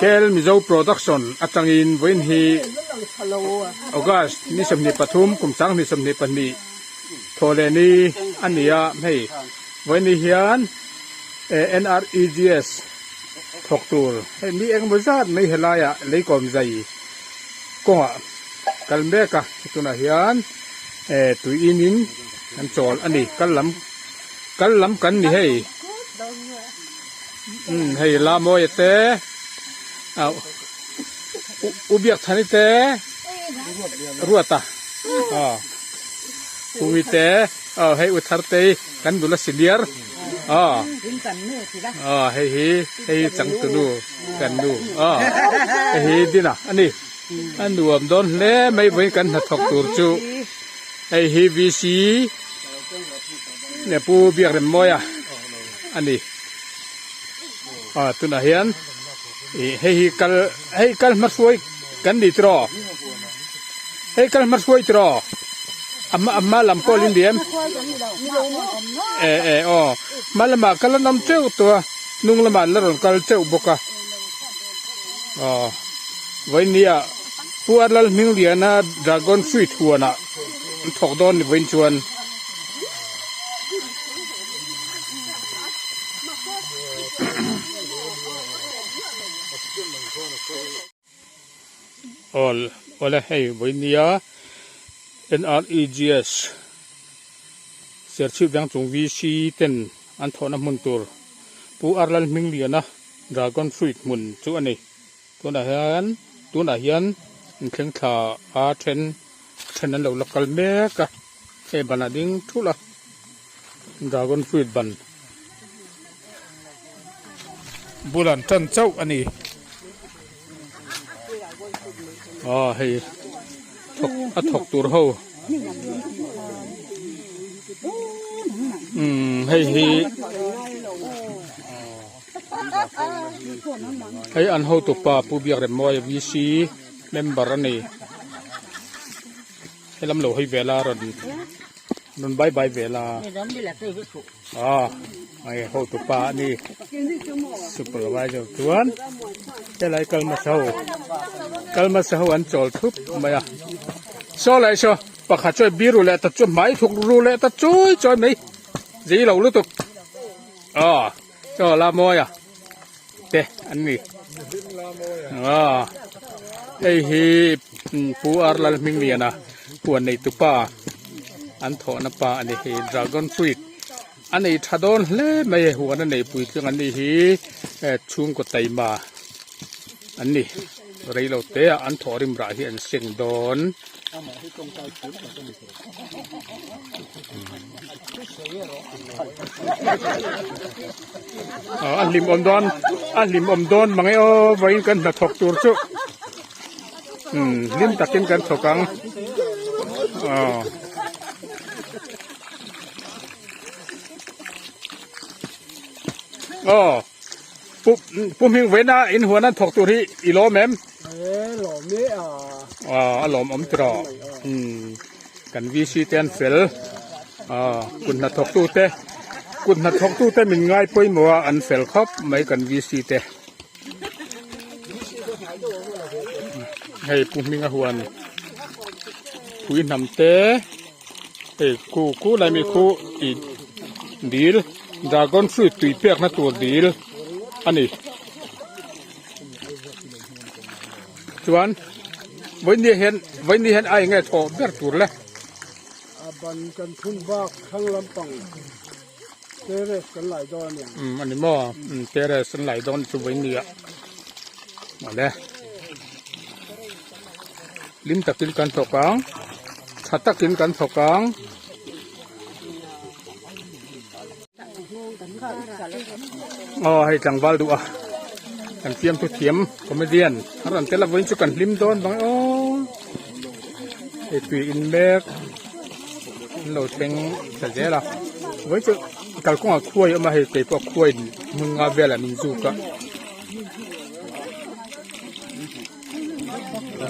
Kel Mizo Production atangin win hi August ni samni pathum kumchang ni samni pani thole ni ania hei win ni hian NREGS thoktur hei mi eng mozat mai helaya leikom zai ko kalmeka tuna hian tuinin an chol ani kallam kan ni hei hei la moi te ubiak thani te ruata uwi te hei uthar te kan dula senior hei chang tunu kan nu hei dina ani an nuam don le mai voi kan na thok tur chu hei hi VC ne pu biak rem moya ani tuna hian hei kal masoi kan ni tro hei kal masoi tro amma lam ko lin diem malama kal nam cheu to nung lama la ron kal cheu boka vai nia puarlal ming liana dragon fruit huana thok don ni vein chuan all hey vai nia NREGS serchi bang chung VC ten an thona mun tur pu arlal ming liana dragon fruit mun chu ani tuna hian theng tha a then an lo lokal meka e banading thula dragon fruit ban bulan tan chau ani hei thok tur ho hei an ho tu pa pu biak rem moi VC member ani helam lo hei vela ron bye vela ai ho tu pa ni supervisor tuan helai kalma sau an chol thup maya so lai so pakha choi biru le ta chu mai thuk ru le ta choi mai ji lo lu tu cho la moya te an ni ei hi pu arlal ming liana puan nei tu pa an tho na pa ani hi dragon fruit ani thadon hle mai huan nei pui chung ani hi chung ko taima ani reilo te an thorim ra hi an sing don an lim om don mangai vain kan na thok tur chu lim takin kan thokang pum hing vena in huana thok tur hi ilo mem lom om tro kan VC ten fel kun na thok tu te min ngai poi mo an fel khop mai kan VC te hei pum minga huan hui nam te hei ku lai mi ku i dil dragon fruit tui pek na tur dil ani chuan với ni hen ai nghe thọ ber tur le ban kan thun bak khang lam pang teres kan lai don ya ani mo teres kan lai don chu với ni a le lim takin kan thokang thatakin kan thokang hay changwal du kan tiam tu tiam comedian haran tela voin chu kan lim don bang e tui in mek lo teng sa jela voi chu kal ko khuai ma he te po khuai mun nga vela min zu ka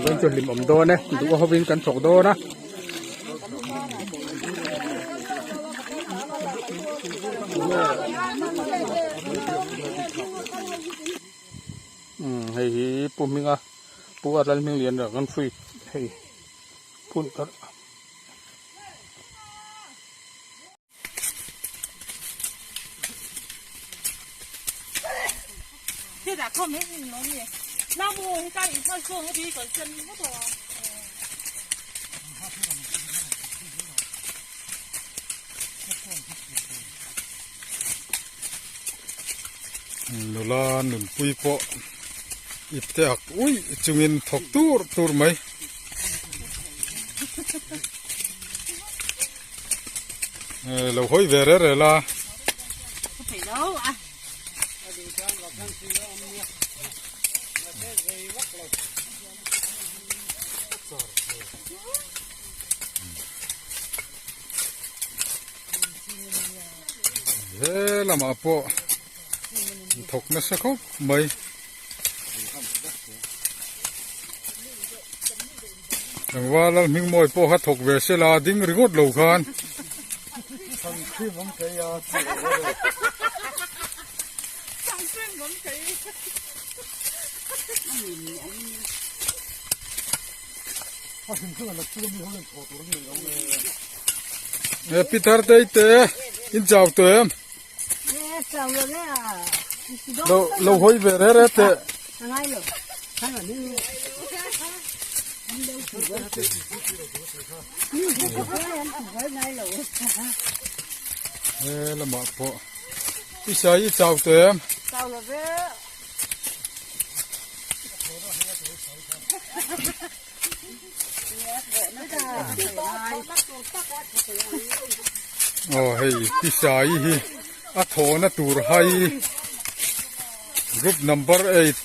voin chu lim om do ne du ho vin kan thok do na hay hi pu minga pu aral ming lian ra kan fui hei pun kar这咋看没你农业？那么我家里他说我比个真不多。nula nun pui po ipteak ui chungin thok tur mai lo hoi vere re la 不赔了啊！ he lama po thok na sa khop mai wala ming moi po ha thok ve se la ding ringot lo khan ทั้งที่ผมเคยยา 上阵我们可以。 ถ้าถึงขั้นนั้นตัวมีเขาเล่นโถตัวนี้เราเลย e pitar dei te in jaw to em 哎，上了呢， lo hoi vere re te 上来了，看了你。he lama po isai jaw to em 到了呗。 oh hei pisai hi a thona tur hai group number 8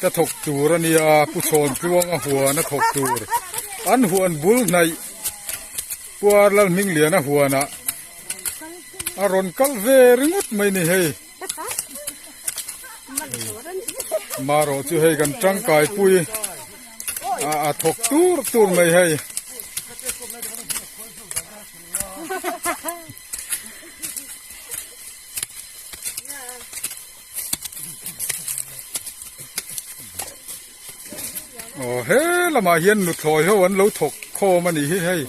ta thok tur ania pu chon tuang a huana thok tur an huan bul nai puar lal ming liana huana a ron kal ve ringut mai ni hei maro chu hei kan tang kai pui a thok tur mai hei oh he lama hian nu thloi ho an lo thok kho mani hi hei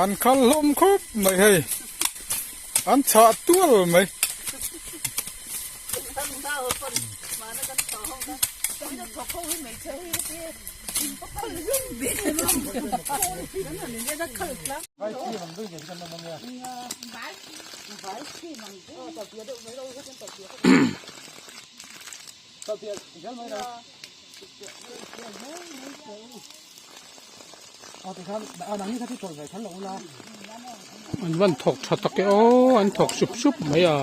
an khal lom khop mai hei an cha tual mai an van thok thatak ke o an thok sup mai à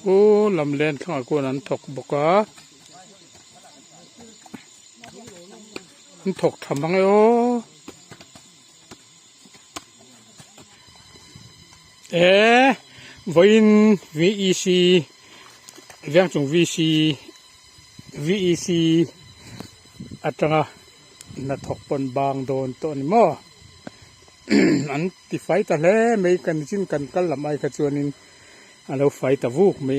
ô làm lên thằng côนั้นถกบกมันถกทำยังไงโอ้วิน VEC เรื่องจง VEC อัตรานัดถกปนบางโดนตัวนี้มั้ง อันที่ไฟตะเล่ไม่กันจิ้นกันกันลำไอขจวนินเราไฟตะวูกไม่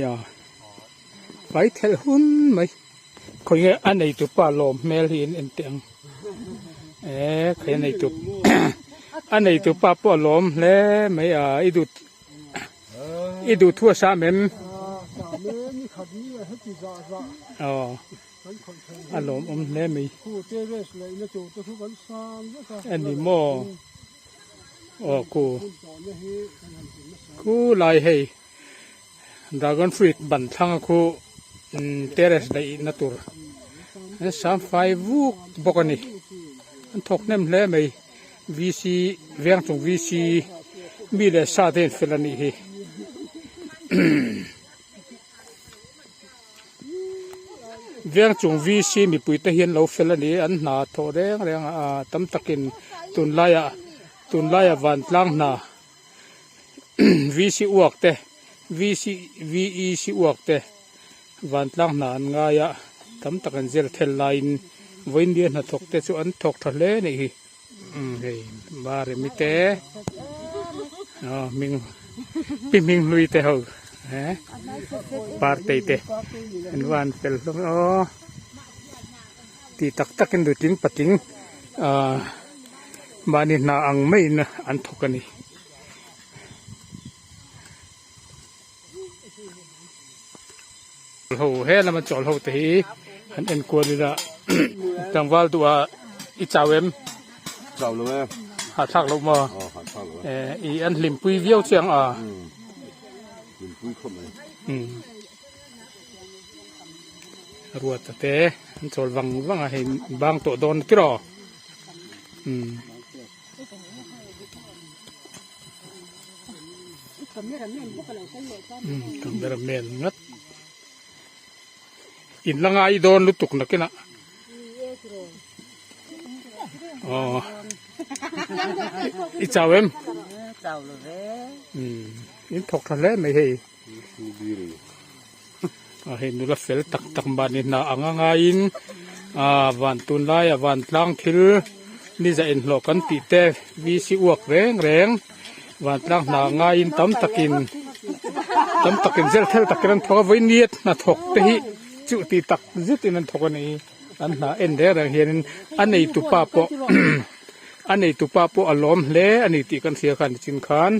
ไฟเทลหุ่นไม่คอยอันไหนตัวปลาลมแมลหินเอ็นเตียงคอยอันไหนตัว อันไหนตัวปลาปลมแล้วไม่อีดูทั่วสามเอ็ม สามเมตรนี่ขัดนี่ให้จีจ่า อ๋อ เป็นคนเท อารมณ์แน่มี คู่เตเรสเลยนะจูตัวทุกคนสามก็ อันนี้หมอกู คุณสอนเนี่ยเฮ้ย กูลายให้ดราก้อนฟรีดบันทังกูเตเรสได้นัตุร์สามไฟวุกบอกนี่อันทกเนมเล่ไหมวีซีเวียงจงวีซีมีแต่ซาเดนฟิลนี่เฮเวียงจงวีซีมีปุยตะเฮียนเราฟิลนี่อันหนาโถแรงตั้มตะกินตุนไลายวันลังนาวีซีอวกเตวีซีอวกเตวันลังนานงายะตั้มตะกันเจลเทลไลน์วันเดียนทกเตสุอันทกทะเลนี่เฮ้ยบาร์มิเตมิงปิมิงลุยเตหปาร์เตเตอันวันเป็นลมตีตักตักกันดูทิ้งปัดทิ้งบ้านนี้นาอังไม่นะอันทกันนี่โหเฮ้แล้วมันจอดโหตีอันเอ็นกวนนี่ละจังหวะตัวอีจ่าเวม走了没？หาทักลงมา哦，还差了。อีอันลิมปุยเวียวเชียง你不会看没？รัวแต่อันจอดวังให้บางตัวโดนที่รอทำได้ละเมนงัดอินละไงโดนลุตุกนักกินะอ๋ออีจ่าเวมอินทกทะเลไม่ให้เห็นดูละเฟลตักบานนี่นาอ่างอินวันตุนไลวันลังคิลนี่จะเอ็นหลอกกันตีเตวีซีอวกแรงวันลังนางอินตั้มตะกินเซลเทลตะกินทอกไว้เนียดน่ะทกเตหิจุตีตักจิตนั้นทกนี่อันน่ะเอ็นเดอร์เห็นอันนี้ตุปาปอันนี้ตุปาปอารมณ์เละอันนี้ตีกันเสียกันจินขาน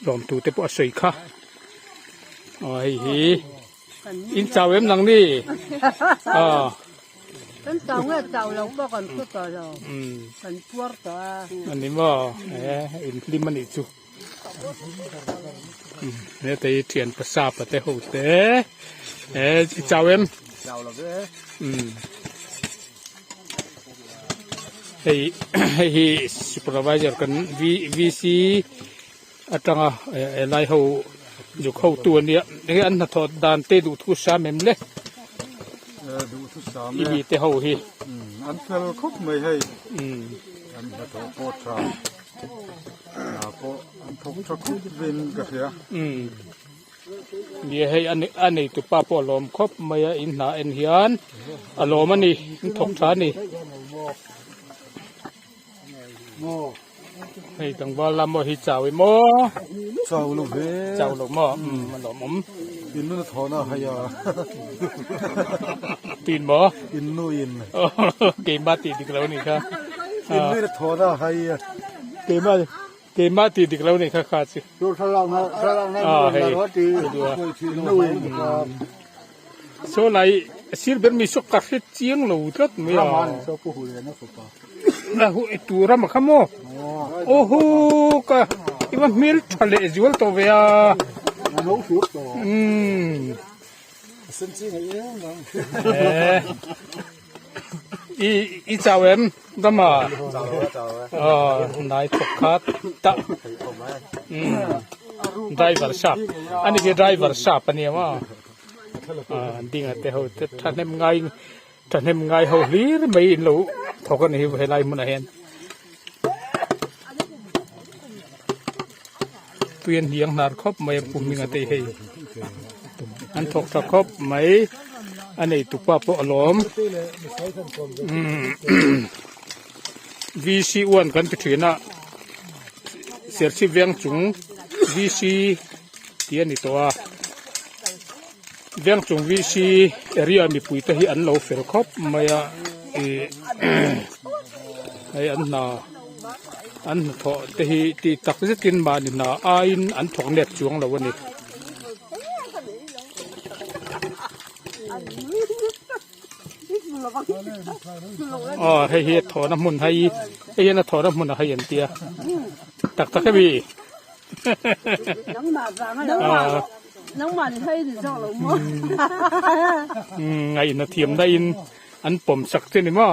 ลมตูเตปอสวยค่ะโอ้ยอินจ่าเวมหลังนี่เป็นสองเงาเจ้าเราก็ก่อนก็ต่อเราเป็นพวกตัวอันนี้ว่าอินลิมันอีจูเนี่ยแต่เทียนภาษาปะเตหูเตจ่าเวมให้supervisor kan VC atang lai ho ju khau tu nia ne an na thot dan te du thu sa mem leดูทุกสาม i bi te ho hi อันเฟลครบไม่ให้อันนั้นโคตรชาโคอันทกชะคุดวินกระเทียนี่ให้อันนี้ตุปาปอลมครบไม่อินหาเอ็นเฮียนอารมณ์นี่ทกชานี่ให้ตั้งบอลลำบ่ฮิจ่าไว้หม้อเจ้าลูกเฮ้เจ้าลูกหม้อมันหลอมอินนู่นถอนอะไรอ่ะปีนบ่อินนู่นเกมบ้าตีดิกแล้วนี่ครับอินนู่นถอนอะไรอ่ะเกมบ้าตีดิกแล้วนี่ครับขาดสิดูทะเลาะนะรถตีนู่นโซไลสิร์เบอร์มีสุกกัดเจียงหลูทัดไม่ยอมชอบผู้หูเลยนะสุปานะหูตัวรำขโมโอ้โหก็อีมันมิลทะเลจวลตัวเวียน้องสุกตัวเส้นจริงไอ้เนี่ยนะอีจ่าเวมดมานายทุกขัดตะไดรเวอร์ชับอันนี้คือไดรเวอร์ชับปะเนี่ยว่าดิ่งแต่เขาท่านเห็นไงเขาหลีไม่รู้ทกันนี่เวลามันเห็นเปลี่ยนเหียงนาร์คบไม่ปุ่มมิงเตยอันทกตะคบไม่อันนี้ตุปะปอลมวีซีอ้วนกันไปถึงน่ะเสียชีวิตจุงวีซีเตียนี่ตัวเวียงจงวิชีเรียมีปุ๋ยตะฮีอันเราเฟลครบมาไออันน่ะอันทอตะฮีตีตักจะกินมานี่น่ะอันทองเน็ตจวงเราวันนี้ อ๋อให้เฮ็ดถอน้ำมันให้เฮ็ดนะถอน้ำมันให้เห็นเตียตักก็มี 能满黑的上了吗？ ไงนะเทียมได้อินอันผมสักเท่านี้มั้ง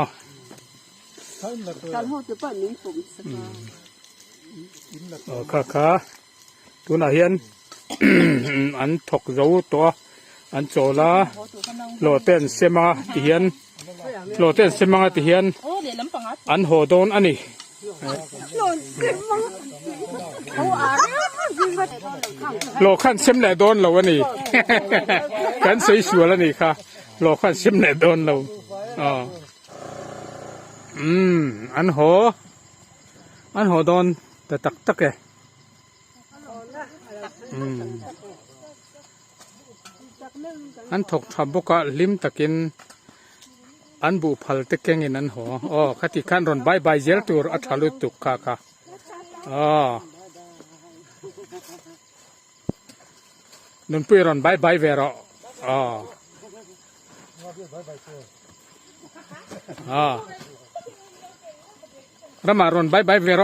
然后就办民府是吧？ ค่ะตัวน่ะเห็น อันถกเจ้าตัวอันโจลาโลเต้นเสมาที่เห็นโลเต้นเสมาที่เห็น 哦，你能帮啊？ อันโหโดนอันนี้ โลขั้นเซมแหล่โดนเราวันนี้ กันสวยสวยแล้วนี่ค่ะโลขั้นเซมแหล่โดนเราอ๋ออันโหโดนแต่ตักแกอันถกทำบุกะลิมตะกินอันบุพัลตะเกงินอันหัวอ๋อขัดขันรอนใบเจลตัวอัฐลุตุกค่ะอ๋อนุ่นปุยรอนใบเวรอ๋อรำมารอนใบเวร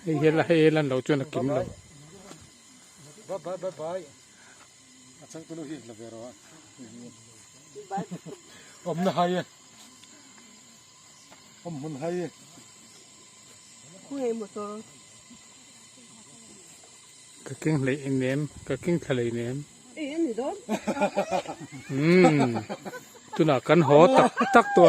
ให้เห็นละเราจวนกินเราบายฉันก็รู้ที่ละเวรอมนายอมมันให้ 会么多？ กะกิ้งเลยเนมกะกิ้งทะเลเนม 哎，你都 ตุน่ะกันหอตักตัว